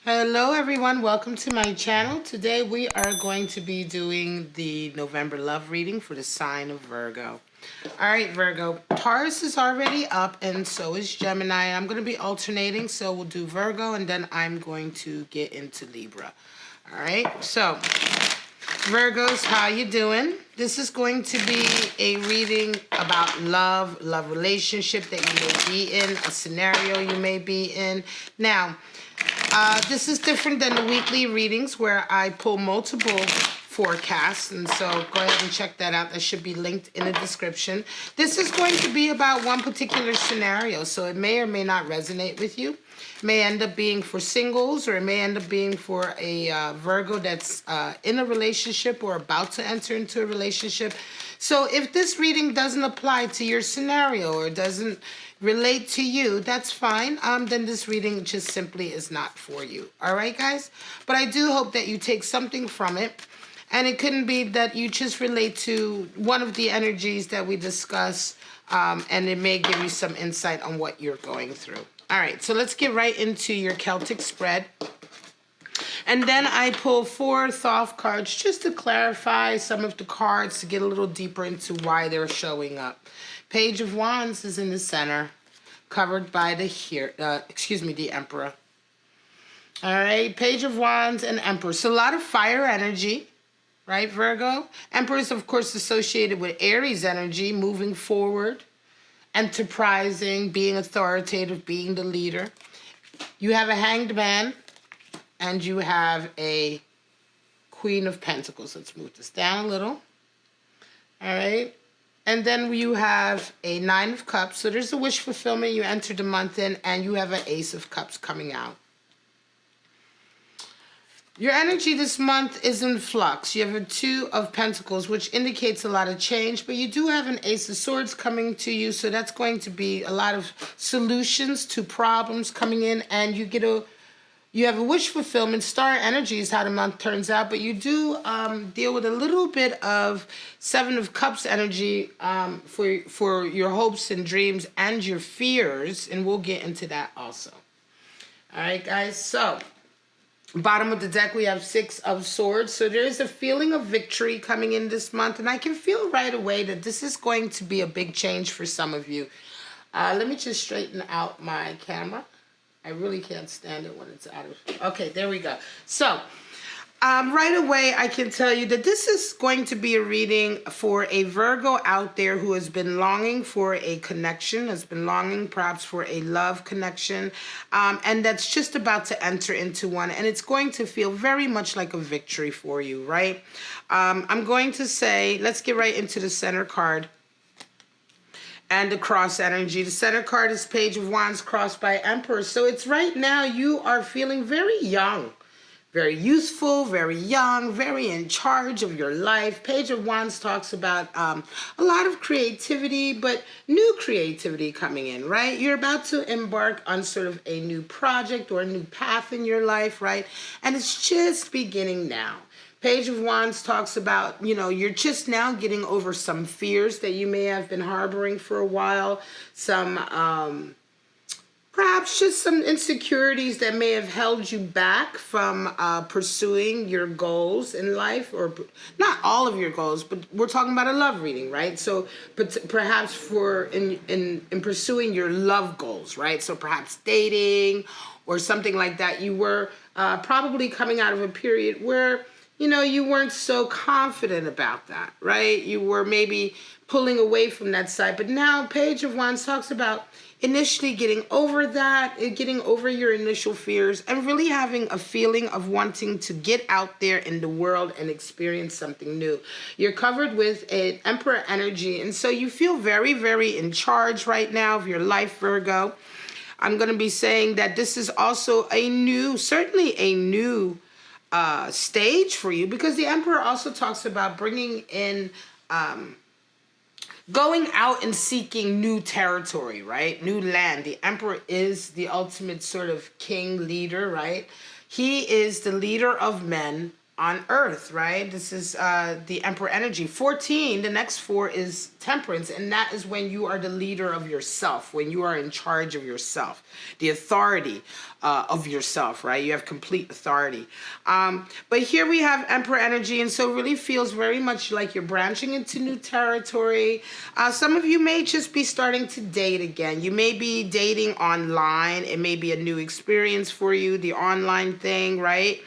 Hello everyone, welcome to my channel. Today we are going to be doing the November love reading for the sign of Virgo. Alright Virgo, Taurus is already up and so is Gemini. I'm going to be alternating, so we'll do Virgo and then I'm going to get into Libra. Alright, so Virgos, how you doing? This is going to be a reading about love relationship that you may be in, a scenario you may be in. Now, this is different than the weekly readings where I pull multiple forecasts, and so go ahead and check that out. That should be linked in the description. This is going to be about one particular scenario, so it may or may not resonate with you. It may end up being for singles, or it may end up being for a Virgo that's in a relationship or about to enter into a relationship. So if this reading doesn't apply to your scenario or doesn't relate to you, that's fine. Then this reading just simply is not for you. All right, guys? But I do hope that you take something from it. And it couldn't be that you just relate to one of the energies that we discuss, and it may give you some insight on what you're going through. All right, so let's get right into your Celtic spread. And then I pull 4 Thoth cards just to clarify some of the cards, to get a little deeper into why they're showing up. Page of Wands is in the center, covered by the Emperor. All right, Page of Wands and Emperor. So a lot of fire energy, right, Virgo? Emperor is, of course, associated with Aries energy, moving forward, enterprising, being authoritative, being the leader. You have a Hanged Man, and you have a Queen of Pentacles. Let's move this down a little. All right. And then you have a 9 of Cups. So there's a wish fulfillment you entered the month in, and you have an Ace of Cups coming out. Your energy this month is in flux. You have a 2 of Pentacles, which indicates a lot of change, but you do have an Ace of Swords coming to you, so that's going to be a lot of solutions to problems coming in, and you have a wish fulfillment. Star energy is how the month turns out, but you do deal with a little bit of 7 of Cups energy for your hopes and dreams and your fears, and we'll get into that also. All right, guys, so bottom of the deck, we have 6 of Swords. So there is a feeling of victory coming in this month, and I can feel right away that this is going to be a big change for some of you. Let me just straighten out my camera. I really can't stand it when it's out of... Okay, there we go. So, right away, I can tell you that this is going to be a reading for a Virgo out there who has been longing for a connection, has been longing perhaps for a love connection, and that's just about to enter into one, and it's going to feel very much like a victory for you, right? I'm going to say, let's get right into the center card and the cross energy. The center card is Page of Wands crossed by Emperor. So it's right now you are feeling very young, very youthful, very young, very in charge of your life. Page of Wands talks about a lot of creativity, but new creativity coming in, right? You're about to embark on sort of a new project or a new path in your life, right? And it's just beginning now. Page of Wands talks about, you're just now getting over some fears that you may have been harboring for a while, some, perhaps just some insecurities that may have held you back from pursuing your goals in life, or not all of your goals, but we're talking about a love reading, right? So perhaps in pursuing your love goals, right? So perhaps dating or something like that. You were probably coming out of a period where you weren't so confident about that, right? You were maybe pulling away from that side. But now Page of Wands talks about initially getting over that, getting over your initial fears, and really having a feeling of wanting to get out there in the world and experience something new. You're covered with an Emperor energy, and so you feel very, very in charge right now of your life, Virgo. I'm going to be saying that this is also certainly a new stage for you, because the Emperor also talks about bringing in, going out and seeking new territory, right? New land. The Emperor is the ultimate sort of king leader, right? He is the leader of men on earth, right? This is the Emperor energy. 14, the next 4 is Temperance, and that is when you are the leader of yourself, when you are in charge of yourself, the authority of yourself, right? You have complete authority. But here we have Emperor energy, and so it really feels very much like you're branching into new territory. Some of you may just be starting to date again. You may be dating online. It may be a new experience for you, the online thing, right?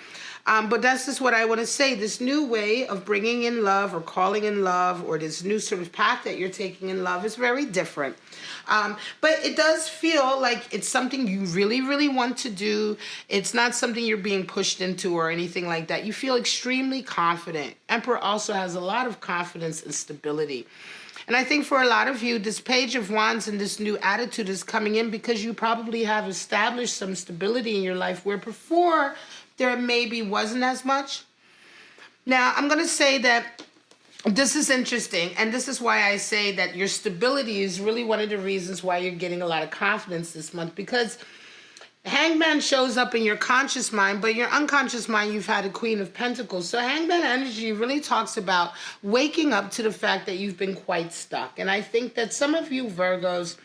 But that's just what I want to say. This new way of bringing in love or calling in love, or this new sort of path that you're taking in love, is very different. But it does feel like it's something you really, really want to do. It's not something you're being pushed into or anything like that. You feel extremely confident. Emperor also has a lot of confidence and stability. And I think for a lot of you, this Page of Wands and this new attitude is coming in because you probably have established some stability in your life where before there maybe wasn't as much. Now, I'm going to say that this is interesting, and this is why I say that your stability is really one of the reasons why you're getting a lot of confidence this month, because Hangman shows up in your conscious mind, but your unconscious mind, you've had a Queen of Pentacles. So Hangman energy really talks about waking up to the fact that you've been quite stuck. And I think that some of you Virgos,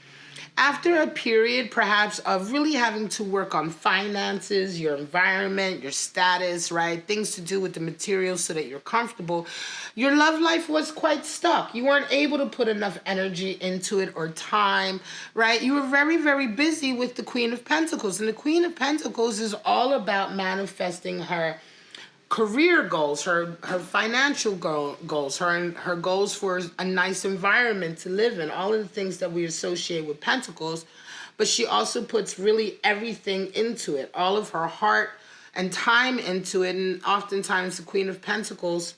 after a period perhaps of really having to work on finances, your environment, your status, right? Things to do with the material so that you're comfortable, your love life was quite stuck. You weren't able to put enough energy into it or time, right? You were very, very busy with the Queen of Pentacles. And the Queen of Pentacles is all about manifesting her career goals, her financial goals, her goals for a nice environment to live in, all of the things that we associate with Pentacles. But she also puts really everything into it, all of her heart and time into it. And oftentimes the Queen of Pentacles,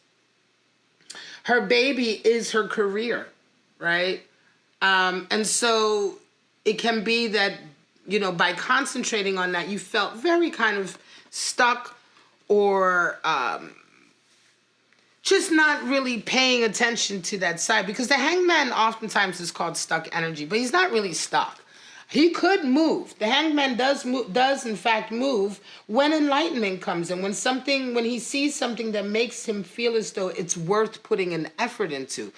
her baby is her career, right? And so it can be that, you know, by concentrating on that, you felt very kind of stuck, or just not really paying attention to that side, because the Hangman oftentimes is called stuck energy, but he's not really stuck. He could move. The Hangman does in fact move when enlightenment comes in, when he sees something that makes him feel as though it's worth putting an effort into.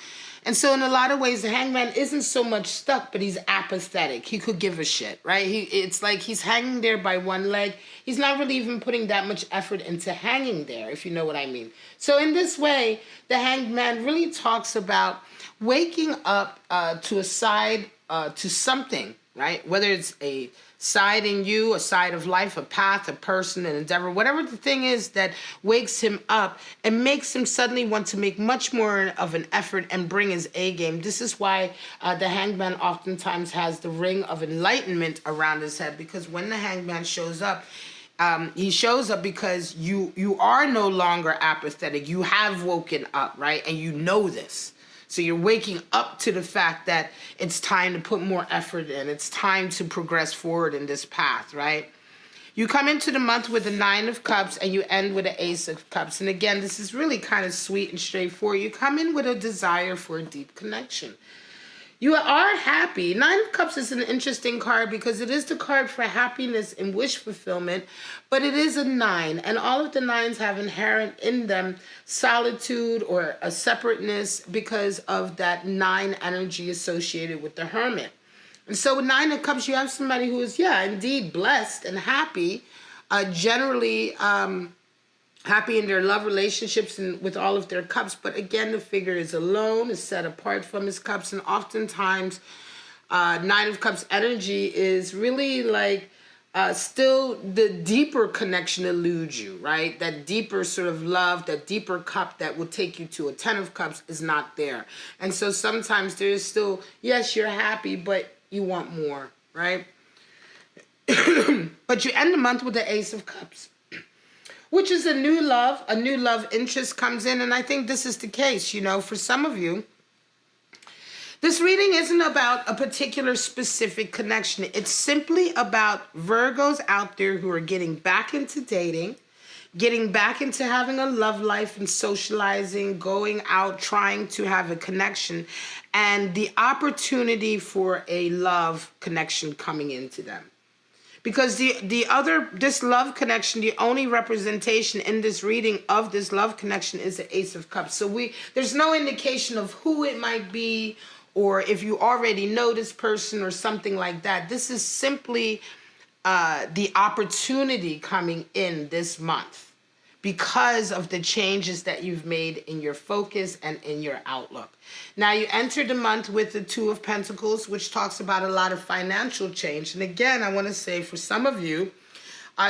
And so in a lot of ways, the Hangman isn't so much stuck, but he's apathetic. He could give a shit, right? It's like he's hanging there by one leg. He's not really even putting that much effort into hanging there, if you know what I mean. So in this way, the Hangman really talks about waking up to a side, to something, right? Whether it's a side in you, a side of life, a path, a person, an endeavor, whatever the thing is that wakes him up and makes him suddenly want to make much more of an effort and bring his A game. This is why the Hangman oftentimes has the ring of enlightenment around his head, because when the Hangman shows up, he shows up because you are no longer apathetic. You have woken up, right? And you know this. So you're waking up to the fact that it's time to put more effort in. It's time to progress forward in this path, right? You come into the month with the 9 of Cups and you end with the Ace of Cups. And again, this is really kind of sweet and straightforward. You come in with a desire for a deep connection. You are happy. 9 of Cups is an interesting card because it is the card for happiness and wish fulfillment, but it is a 9, and all of the 9s have inherent in them solitude or a separateness because of that 9 energy associated with the Hermit. And so with 9 of Cups, you have somebody who is, yeah, indeed blessed and happy, generally happy in their love relationships and with all of their cups. But again, the figure is alone, is set apart from his cups. And oftentimes, 9 of Cups energy is really like still the deeper connection eludes you, right? That deeper sort of love, that deeper cup that will take you to a 10 of Cups is not there. And so sometimes there is still, yes, you're happy, but you want more, right? But you end the month with the Ace of Cups, which is a new love interest comes in. And I think this is the case, you know, for some of you. This reading isn't about a particular specific connection. It's simply about Virgos out there who are getting back into dating, getting back into having a love life and socializing, going out, trying to have a connection, and the opportunity for a love connection coming into them. Because this love connection, the only representation in this reading of this love connection is the Ace of Cups. So there's no indication of who it might be, or if you already know this person or something like that. This is simply the opportunity coming in this month because of the changes that you've made in your focus and in your outlook. Now, you entered the month with the Two of Pentacles, which talks about a lot of financial change. And again, I want to say for some of you,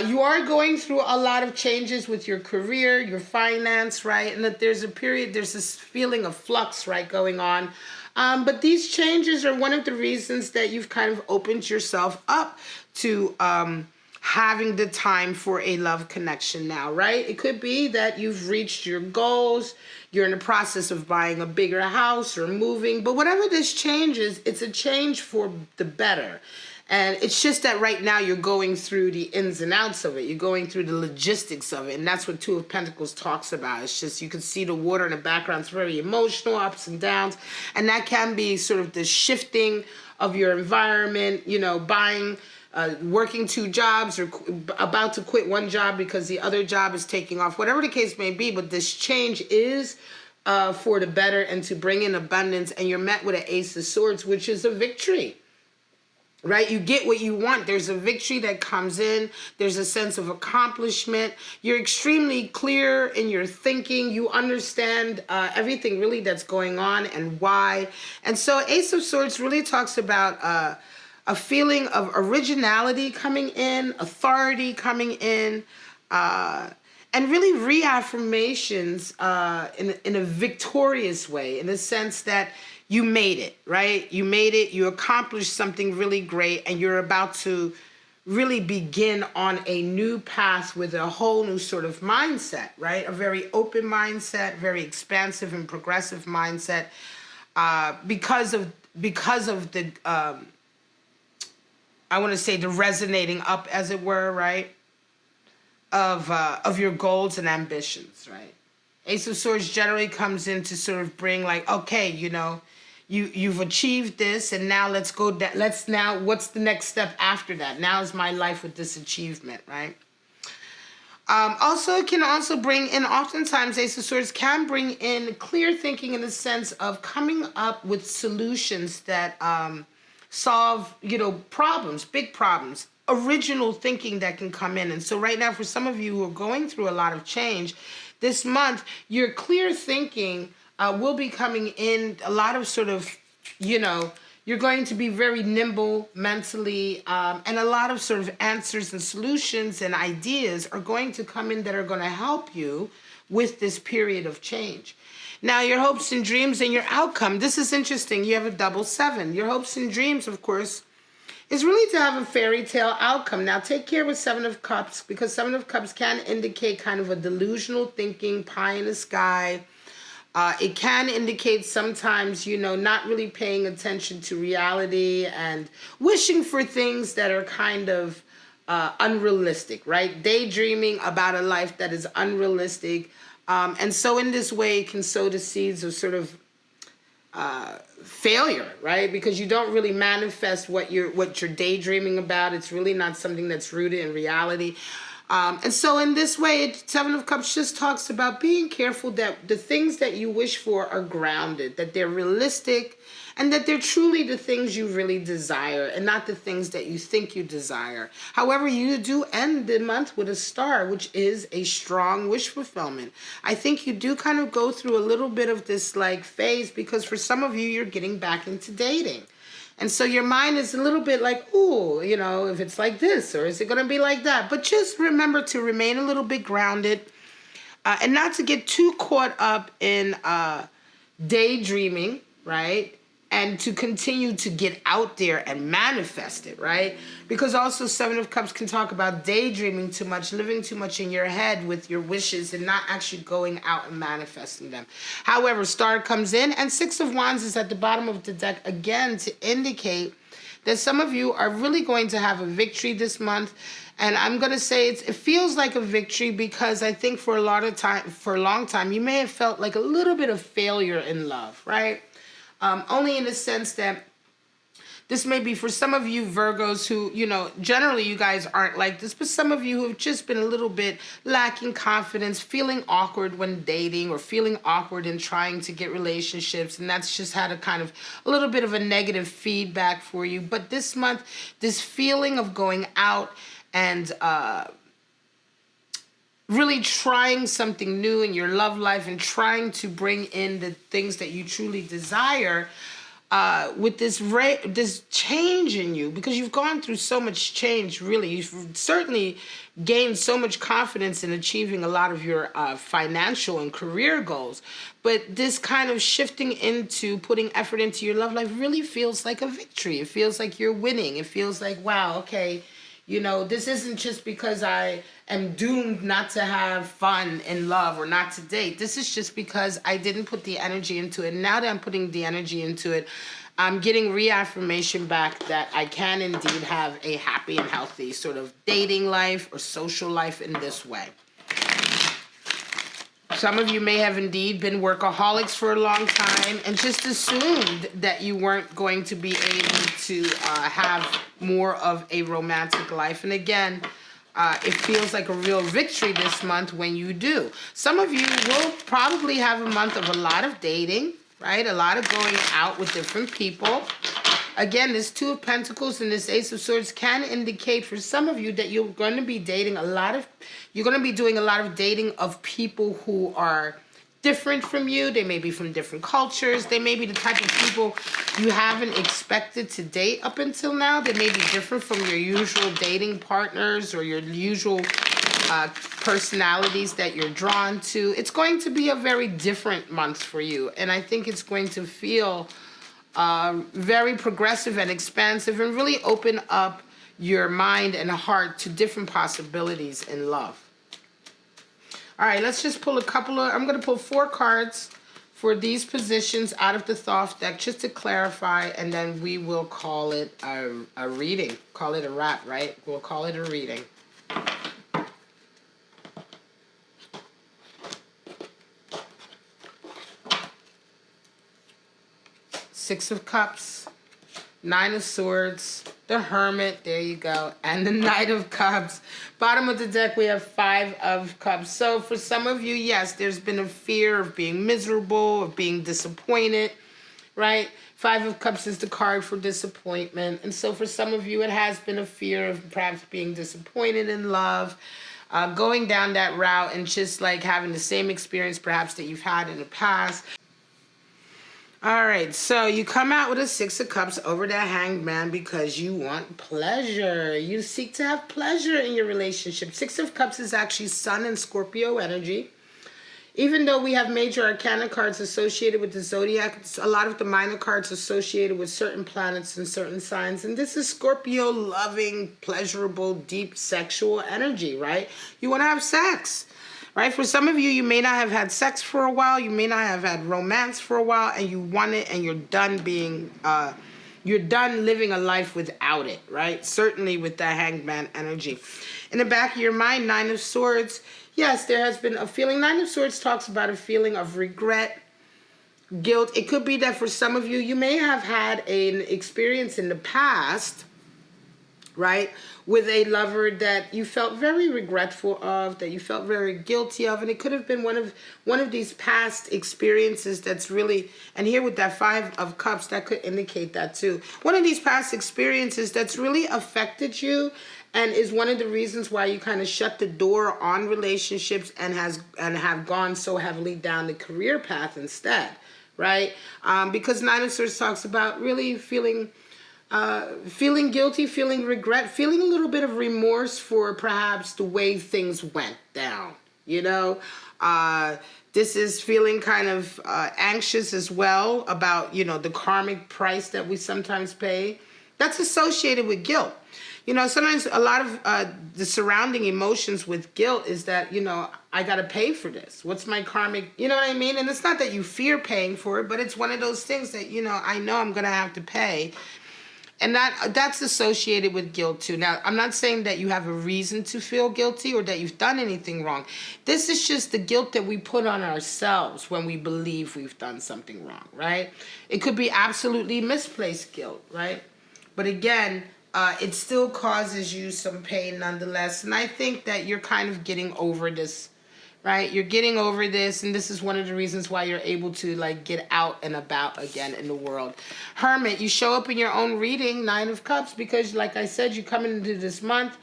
you are going through a lot of changes with your career, your finance, right? And that there's this feeling of flux, right, going on. But these changes are one of the reasons that you've kind of opened yourself up to having the time for a love connection now, right? It could be that you've reached your goals, you're in the process of buying a bigger house or moving, but whatever this change is, it's a change for the better. And it's just that right now you're going through the ins and outs of it. You're going through the logistics of it. And that's what Two of Pentacles talks about. It's just, you can see the water in the background. It's very emotional, ups and downs. And that can be sort of the shifting of your environment, you know, working 2 jobs or about to quit one job because the other job is taking off, whatever the case may be. But this change is for the better and to bring in abundance. And you're met with an Ace of Swords, which is a victory. Right? You get what you want. There's a victory that comes in. There's a sense of accomplishment. You're extremely clear in your thinking. You understand everything really that's going on and why. And so Ace of Swords really talks about a feeling of originality coming in, authority coming in, and really reaffirmations in a victorious way, in the sense that you made it, right? You made it, you accomplished something really great, and you're about to really begin on a new path with a whole new sort of mindset, right? A very open mindset, very expansive and progressive mindset, because of the, I want to say the resonating up, as it were, right? Of your goals and ambitions, right? Ace of Swords generally comes in to sort of bring like, okay, you know, you've achieved this, and now let's go. What's the next step after that? Now is my life with this achievement, right? Also, it can also bring in, oftentimes Ace of Swords can bring in clear thinking in the sense of coming up with solutions that solve, you know, problems, big problems, original thinking that can come in. And so right now, for some of you who are going through a lot of change, this month, your clear thinking will be coming in, a lot of sort of, you know, you're going to be very nimble mentally, and a lot of sort of answers and solutions and ideas are going to come in that are going to help you with this period of change. Now, your hopes and dreams and your outcome, this is interesting. You have a double 7. Your hopes and dreams, of course, is really to have a fairy tale outcome. Now, take care with 7 of Cups, because 7 of Cups can indicate kind of a delusional thinking, pie in the sky. It can indicate sometimes, you know, not really paying attention to reality and wishing for things that are kind of unrealistic, right? Daydreaming about a life that is unrealistic. And so in this way, it can sow the seeds of sort of failure, right? Because you don't really manifest what you're daydreaming about. It's really not something that's rooted in reality. And so in this way, 7 of Cups just talks about being careful that the things that you wish for are grounded, that they're realistic, and that they're truly the things you really desire and not the things that you think you desire. However, you do end the month with a star, which is a strong wish fulfillment. I think you do kind of go through a little bit of this like phase, because for some of you, you're getting back into dating. And so your mind is a little bit like, ooh, you know, if it's like this, or is it going to be like that? But just remember to remain a little bit grounded, and not to get too caught up in daydreaming, right? And to continue to get out there and manifest it, right? Because also 7 of Cups can talk about daydreaming too much, living too much in your head with your wishes and not actually going out and manifesting them. However, star comes in, and 6 of Wands is at the bottom of the deck again to indicate that some of you are really going to have a victory this month. And I'm going to say it feels like a victory because I think for a long time, you may have felt like a little bit of failure in love, right? Only in the sense that This may be for some of you Virgos who, you know, generally you guys aren't like this, but some of you who have just been a little bit lacking confidence, feeling awkward when dating, or feeling awkward in trying to get relationships, and that's just had a little bit of a negative feedback for you. But this month, this feeling of going out and really trying something new in your love life and trying to bring in the things that you truly desire, with this change in you, because you've gone through so much change, really. You've certainly gained so much confidence in achieving a lot of your financial and career goals. But this kind of shifting into putting effort into your love life really feels like a victory. It feels like you're winning. It feels like, wow, okay, you know, this isn't just because I am doomed not to have fun in love or not to date. This is just because I didn't put the energy into it. Now that I'm putting the energy into it, I'm getting reaffirmation back that I can indeed have a happy and healthy sort of dating life or social life in this way. Some of you may have indeed been workaholics for a long time and just assumed that you weren't going to be able to have more of a romantic life. And again, it feels like a real victory this month when you do. Some of you will probably have a month of a lot of dating, right? A lot of going out with different people. Again, this Two of Pentacles and this Ace of Swords can indicate for some of you that you're going to be dating you're going to be doing a lot of dating of people who are different from you. They may be from different cultures. They may be the type of people you haven't expected to date up until now. They may be different from your usual dating partners or your usual personalities that you're drawn to. It's going to be a very different month for you. And I think it's going to feel very progressive and expansive and really open up your mind and heart to different possibilities in love. All right, let's just pull I'm going to pull 4 cards for these positions out of the Thoth deck just to clarify, and then we will call it a reading. Call it a wrap, right? We'll call it a reading. Six of Cups, Nine of Swords, the Hermit, there you go, and the Knight of Cups. Bottom of the deck, we have 5 of Cups. So for some of you, yes, there's been a fear of being miserable, of being disappointed, right? 5 of Cups is the card for disappointment. And so for some of you, it has been a fear of perhaps being disappointed in love, going down that route and just like having the same experience perhaps that you've had in the past. All right, so you come out with a 6 of Cups over that Hangman because you want pleasure. You seek to have pleasure in your relationship. 6 of Cups is actually Sun and Scorpio energy. Even though we have major arcana cards associated with the zodiac, a lot of the minor cards associated with certain planets and certain signs. And this is Scorpio loving, pleasurable, deep sexual energy, right? You want to have sex. Right? For some of you, you may not have had sex for a while. You may not have had romance for a while, and you want it, and you're done living a life without it, right? Certainly with that Hangman energy. In the back of your mind, 9 of Swords. Yes, there has been a feeling. 9 of Swords talks about a feeling of regret, guilt. It could be that for some of you, you may have had an experience in the past, right, with a lover that you felt very regretful of, that you felt very guilty of, and it could have been one of these past experiences that's really, and here with that 5 of Cups, that could indicate that too. One of these past experiences that's really affected you and is one of the reasons why you kind of shut the door on relationships and have gone so heavily down the career path instead, right? Because 9 of Swords talks about really feeling guilty, feeling regret, feeling a little bit of remorse for perhaps the way things went down, you know? This is feeling kind of anxious as well about, you know, the karmic price that we sometimes pay. That's associated with guilt. You know, sometimes a lot of the surrounding emotions with guilt is that, you know, I got to pay for this. What's my karmic, you know what I mean? And it's not that you fear paying for it, but it's one of those things that, you know I'm going to have to pay. And that's associated with guilt too. Now, I'm not saying that you have a reason to feel guilty or that you've done anything wrong. This is just the guilt that we put on ourselves when we believe we've done something wrong, right? It could be absolutely misplaced guilt, right? But again, it still causes you some pain nonetheless. And I think that you're kind of getting over this, right? You're getting over this, and this is one of the reasons why you're able to like get out and about again in the world. Hermit, you show up in your own reading, Nine of Cups, because like I said, you come into this month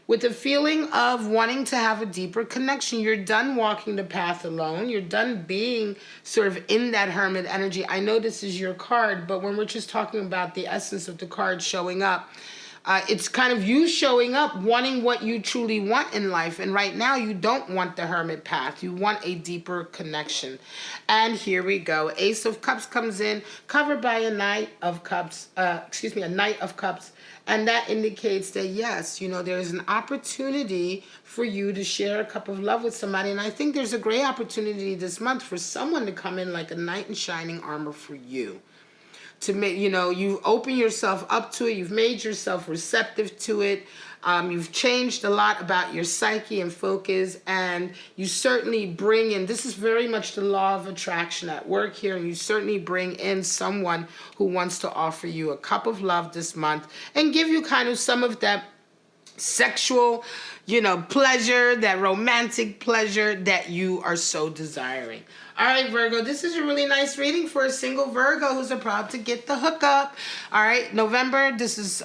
with a feeling of wanting to have a deeper connection. You're done walking the path alone. You're done being sort of in that hermit energy. I know this is your card, but when we're just talking about the essence of the card showing up, it's kind of you showing up, wanting what you truly want in life. And right now, you don't want the hermit path. You want a deeper connection. And here we go. Ace of Cups comes in, covered by a Knight of Cups. A Knight of Cups. And that indicates that, yes, you know, there is an opportunity for you to share a cup of love with somebody. And I think there's a great opportunity this month for someone to come in like a knight in shining armor for you. To make, you know, you open yourself up to it. You've made yourself receptive to it. You've changed a lot about your psyche and focus, and you certainly bring in, this is very much the law of attraction at work here, and you certainly bring in someone who wants to offer you a cup of love this month and give you kind of some of that sexual, you know, pleasure, that romantic pleasure that you are so desiring. All right, Virgo, this is a really nice reading for a single Virgo who's about to get the hookup. All right, November, this is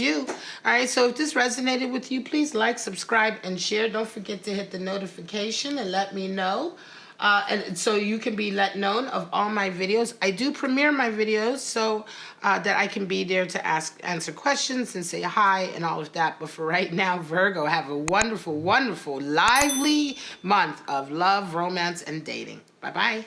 you. All right, so if this resonated with you, please like, subscribe, and share. Don't forget to hit the notification and let me know. And so you can be let known of all my videos. I do premiere my videos so that I can be there to answer questions and say hi and all of that. But for right now, Virgo, have a wonderful, wonderful, lively month of love, romance, and dating. Bye-bye.